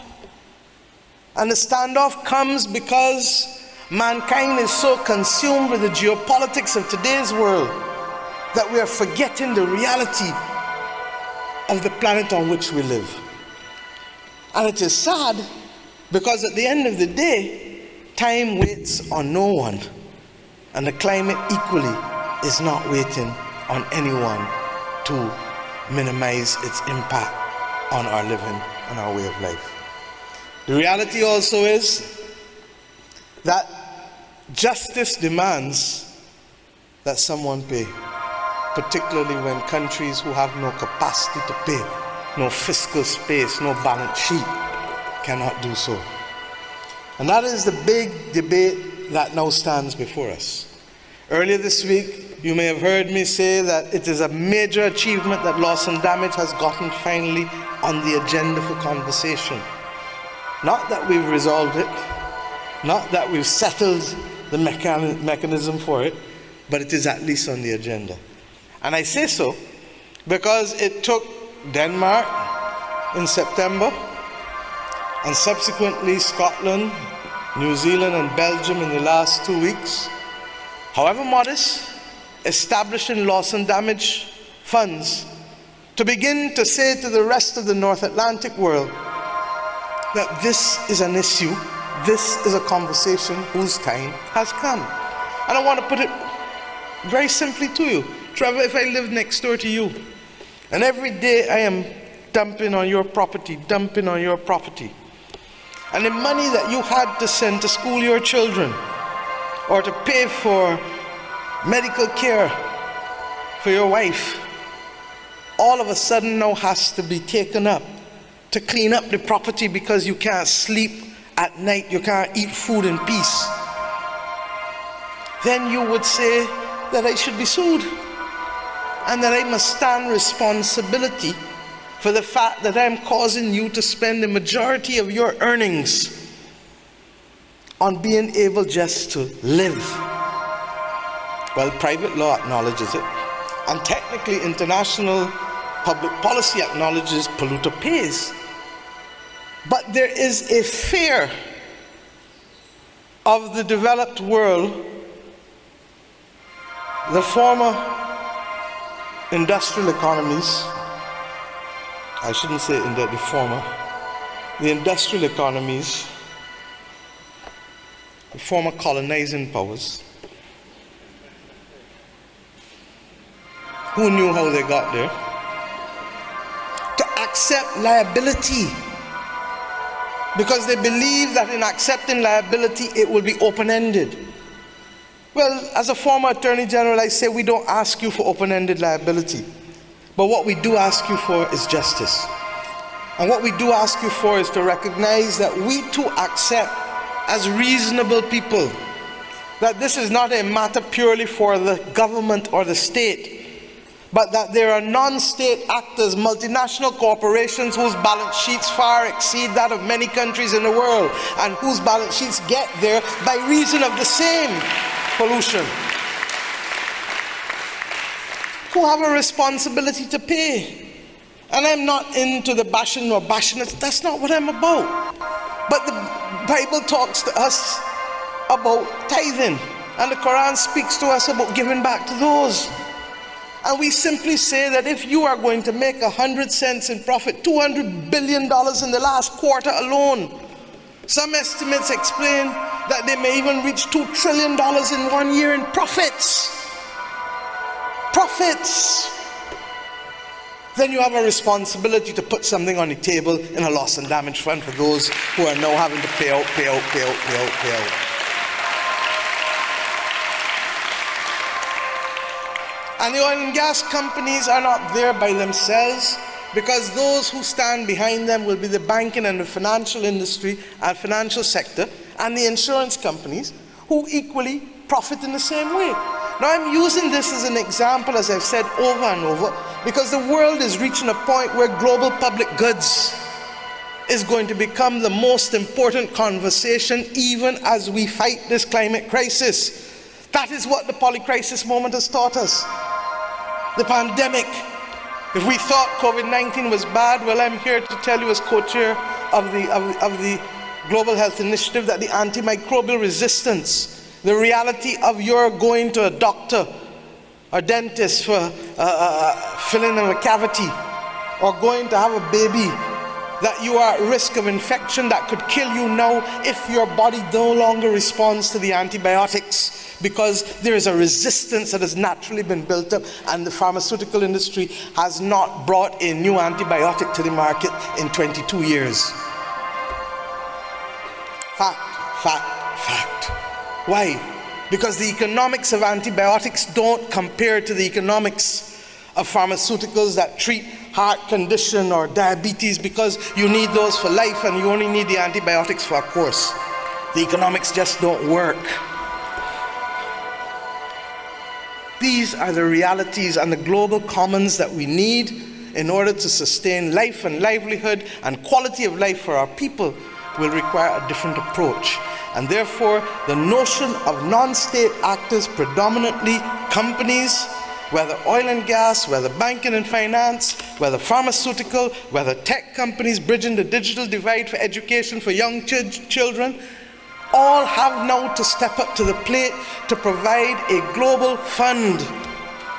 And the standoff comes because mankind is so consumed with the geopolitics of today's world that we are forgetting the reality of the planet on which we live. And it is sad, because at the end of the day, time waits on no one, and the climate equally is not waiting on anyone to minimize its impact on our living and our way of life. The reality also is that justice demands that someone pay, particularly when countries who have no capacity to pay, no fiscal space, no balance sheet, cannot do so. And that is the big debate that now stands before us. Earlier this week, you may have heard me say that it is a major achievement that loss and damage has gotten finally on the agenda for conversation. Not that we've resolved it, not that we've settled the mechanism for it, but it is at least on the agenda. And I say so because it took Denmark in September, and subsequently Scotland, New Zealand, and Belgium in the last 2 weeks, however modest, establishing loss and damage funds to begin to say to the rest of the North Atlantic world that this is an issue, this is a conversation whose time has come. And I want to put it very simply to you. Trevor, if I lived next door to you, and every day I am dumping on your property, and the money that you had to send to school your children, or to pay for medical care for your wife, all of a sudden now has to be taken up to clean up the property because you can't sleep at night, you can't eat food in peace, then you would say that I should be sued, and that I must stand responsibility for the fact that I'm causing you to spend the majority of your earnings on being able just to live. Well, private law acknowledges it, and technically international public policy acknowledges polluter pays. But there is a fear of the developed world, the former industrial economies, I shouldn't say in the former, the industrial economies, the former colonizing powers, who knew how they got there, to accept liability, because they believe that in accepting liability it will be open-ended. Well, as a former Attorney General, I say we don't ask you for open-ended liability, but what we do ask you for is justice. And what we do ask you for is to recognize that we too accept, as reasonable people, that this is not a matter purely for the government or the state, but that there are non-state actors, multinational corporations whose balance sheets far exceed that of many countries in the world, and whose balance sheets get there by reason of the same pollution, who have a responsibility to pay. And I'm not into the bashing or bashiness, that's not what I'm about. But the Bible talks to us about tithing, and the Quran speaks to us about giving back to those. And we simply say that if you are going to make 100 cents in profit, $200 billion in the last quarter alone, some estimates explain that they may even reach $2 trillion in 1 year in profits. Then you have a responsibility to put something on the table in a loss and damage fund for those who are now having to pay out. And the oil and gas companies are not there by themselves. because those who stand behind them will be the banking and the financial industry and financial sector and the insurance companies, who equally profit in the same way. Now, I'm using this as an example, as I've said over and over, because the world is reaching a point where global public goods is going to become the most important conversation, even as we fight this climate crisis. That is what the polycrisis moment has taught us. The pandemic. If we thought COVID-19 was bad, well, I'm here to tell you as co-chair of the Global Health Initiative that the antimicrobial resistance, the reality of you're going to a doctor or dentist for filling of a cavity, or going to have a baby, that you are at risk of infection that could kill you now if your body no longer responds to the antibiotics, because there is a resistance that has naturally been built up, and the pharmaceutical industry has not brought a new antibiotic to the market in 22 years. Fact. Why? Because the economics of antibiotics don't compare to the economics of pharmaceuticals that treat heart condition or diabetes, because you need those for life and you only need the antibiotics for a course. The economics just don't work. These are the realities and the global commons that we need in order to sustain life and livelihood and quality of life for our people will require a different approach. And therefore, the notion of non-state actors, predominantly companies, whether oil and gas, whether banking and finance, whether pharmaceutical, whether tech companies bridging the digital divide for education for young children, all have now to step up to the plate to provide a global fund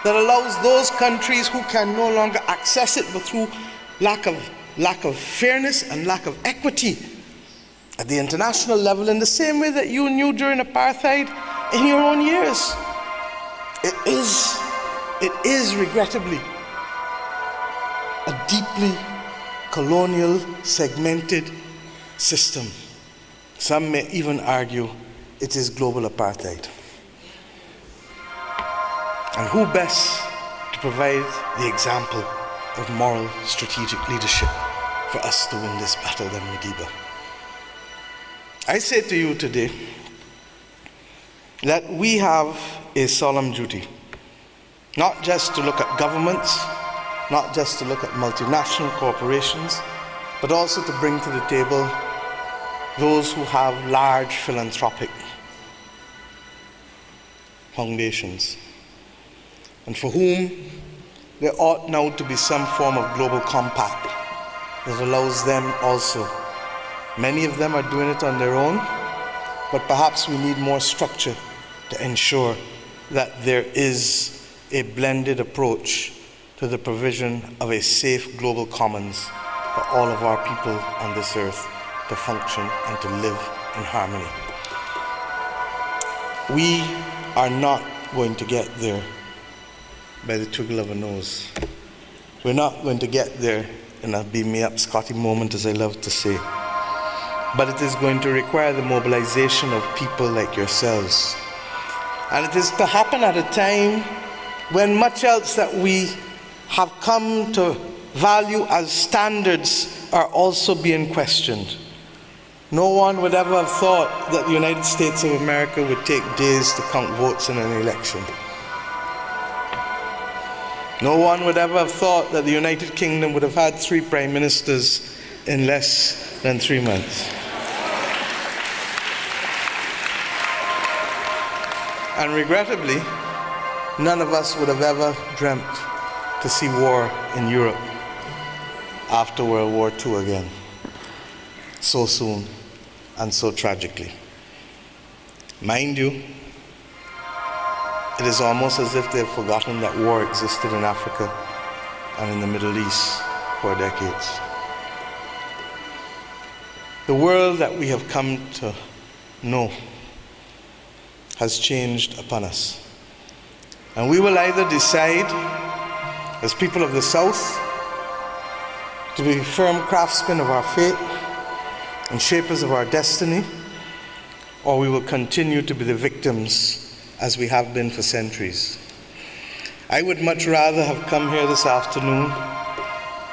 that allows those countries who can no longer access it but through lack of fairness and lack of equity at the international level, in the same way that you knew during apartheid in your own years. It is regrettably a deeply colonial, segmented system. Some may even argue it is global apartheid. And who best to provide the example of moral, strategic leadership for us to win this battle than Madiba? I say to you today that we have a solemn duty, not just to look at governments, not just to look at multinational corporations, but also to bring to the table those who have large philanthropic foundations, and for whom there ought now to be some form of global compact that allows them also. Many of them are doing it on their own, but perhaps we need more structure to ensure that there is a blended approach to the provision of a safe global commons for all of our people on this earth to function and to live in harmony. We are not going to get there by the twiddle of a nose. We're not going to get there in a beam me up Scotty moment, as I love to say. But it is going to require the mobilization of people like yourselves. And it is to happen at a time when much else that we have come to value as standards are also being questioned. No one would ever have thought that the United States of America would take days to count votes in an election. No one would ever have thought that the United Kingdom would have had 3 prime ministers in less than 3 months. And regrettably, none of us would have ever dreamt to see war in Europe after World War II again, so soon and so tragically. Mind you, it is almost as if they've forgotten that war existed in Africa and in the Middle East for decades. The world that we have come to know has changed upon us. And we will either decide, as people of the South, to be firm craftsmen of our fate and shapers of our destiny, or we will continue to be the victims as we have been for centuries. I would much rather have come here this afternoon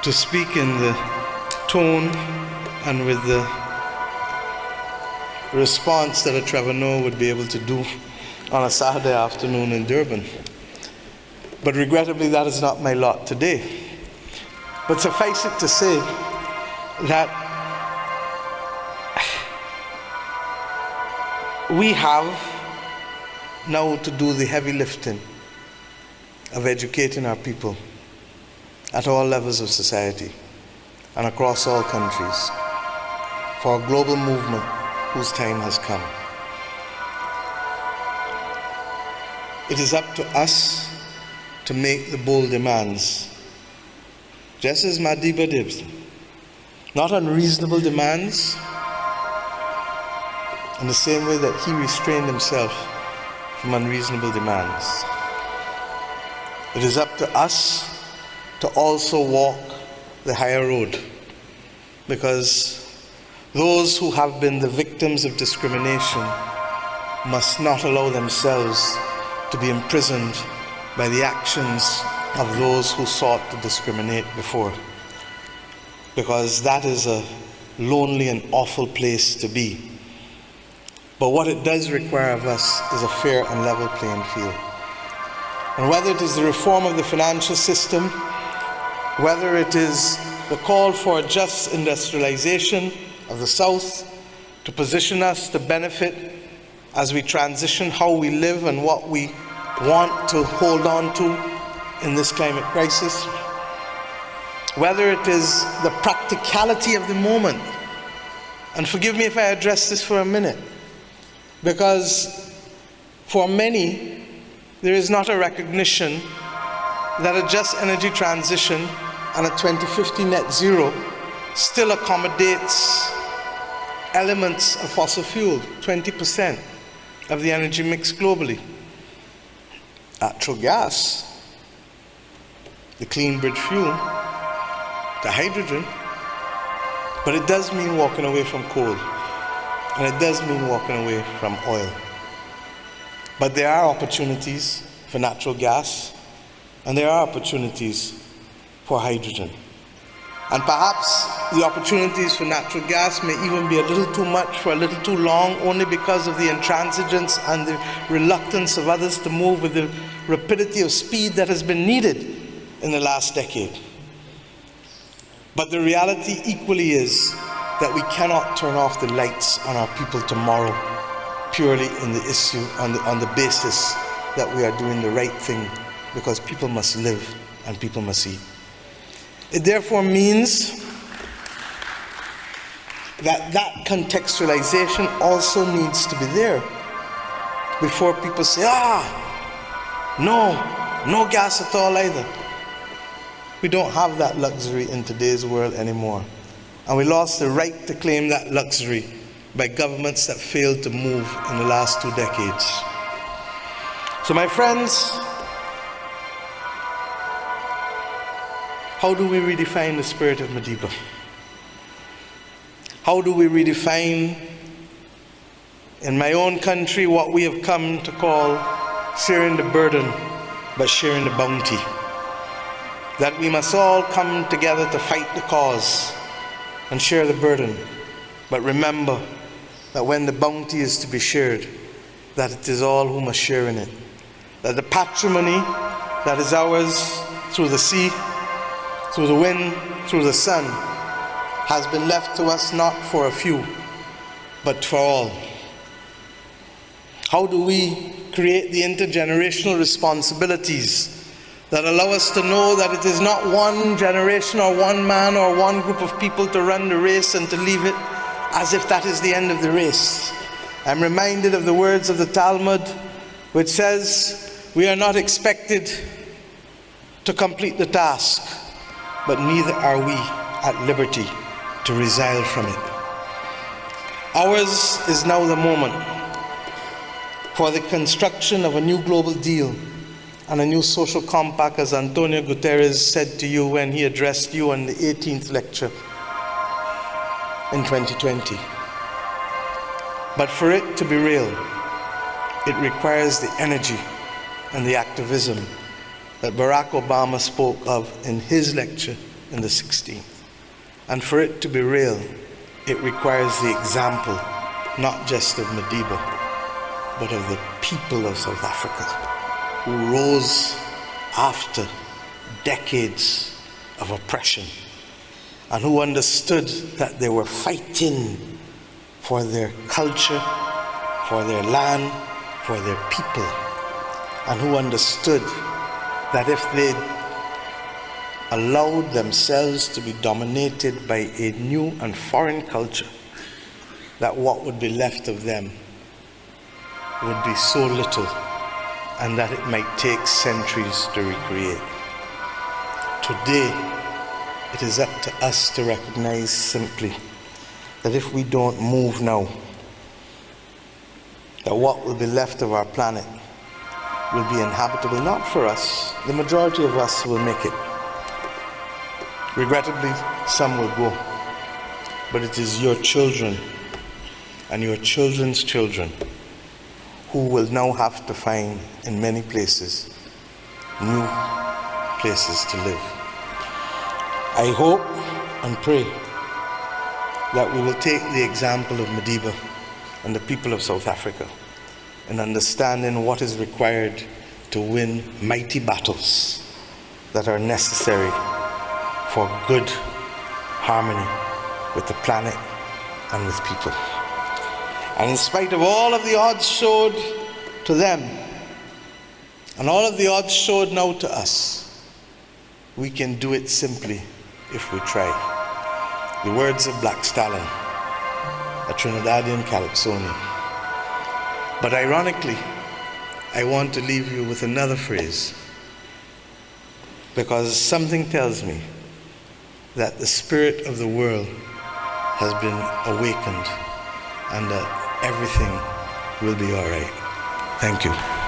to speak in the tone and with the response that a Trevor Noah would be able to do on a Saturday afternoon in Durban. But regrettably, that is not my lot today. But suffice it to say that we have now to do the heavy lifting of educating our people at all levels of society and across all countries for a global movement whose time has come. It is up to us to make the bold demands, just as Madiba did. Not unreasonable demands, in the same way that he restrained himself from unreasonable demands. It is up to us to also walk the higher road, because those who have been the victims of discrimination must not allow themselves to be imprisoned by the actions of those who sought to discriminate before, because that is a lonely and awful place to be. But what it does require of us is a fair and level playing field. And whether it is the reform of the financial system, whether it is the call for just industrialization of the South to position us to benefit as we transition how we live and what we want to hold on to in this climate crisis, whether it is the practicality of the moment. And forgive me if I address this for a minute, because for many, there is not a recognition that a just energy transition and a 2050 net zero still accommodates elements of fossil fuel, 20% of the energy mix globally. Natural gas, the clean bridge fuel, the hydrogen, but it does mean walking away from coal, and it does mean walking away from oil. But there are opportunities for natural gas, and there are opportunities for hydrogen. And perhaps the opportunities for natural gas may even be a little too much for a little too long, only because of the intransigence and the reluctance of others to move with the rapidity of speed that has been needed in the last decade. But the reality equally is that we cannot turn off the lights on our people tomorrow purely in the issue, on the basis that we are doing the right thing, because people must live and people must eat. It therefore means that that contextualization also needs to be there before people say, no gas at all either. We don't have that luxury in today's world anymore. And we lost the right to claim that luxury by governments that failed to move in the last 2 decades. So my friends, how do we redefine the spirit of Madiba? How do we redefine in my own country what we have come to call sharing the burden but sharing the bounty? That we must all come together to fight the cause and share the burden, but remember that when the bounty is to be shared, that it is all who must share in it. That the patrimony that is ours through the sea, through the wind, through the sun, has been left to us not for a few, but for all. How do we create the intergenerational responsibilities that allow us to know that it is not one generation or one man or one group of people to run the race and to leave it as if that is the end of the race? I'm reminded of the words of the Talmud, which says, we are not expected to complete the task, but neither are we at liberty to resile from it. Ours is now the moment for the construction of a new global deal and a new social compact, as Antonio Guterres said to you when he addressed you on the 18th lecture in 2020. But for it to be real, it requires the energy and the activism that Barack Obama spoke of in his lecture in the 16th. And for it to be real, it requires the example, not just of Madiba, but of the people of South Africa, who rose after decades of oppression, and who understood that they were fighting for their culture, for their land, for their people, and who understood that if they allowed themselves to be dominated by a new and foreign culture, that what would be left of them would be so little, and that it might take centuries to recreate. Today, it is up to us to recognize simply that if we don't move now, that what will be left of our planet will be inhabitable, not for us. The majority of us will make it. Regrettably, some will go. But it is your children and your children's children who will now have to find, in many places, new places to live. I hope and pray that we will take the example of Madiba and the people of South Africa in understanding what is required to win mighty battles that are necessary for good harmony with the planet and with people. And in spite of all of the odds showed to them, and all of the odds showed now to us, we can do it simply if we try. The words of Black Stalin, a Trinidadian Calypsonian. But ironically, I want to leave you with another phrase, because something tells me that the spirit of the world has been awakened and that everything will be all right. Thank you.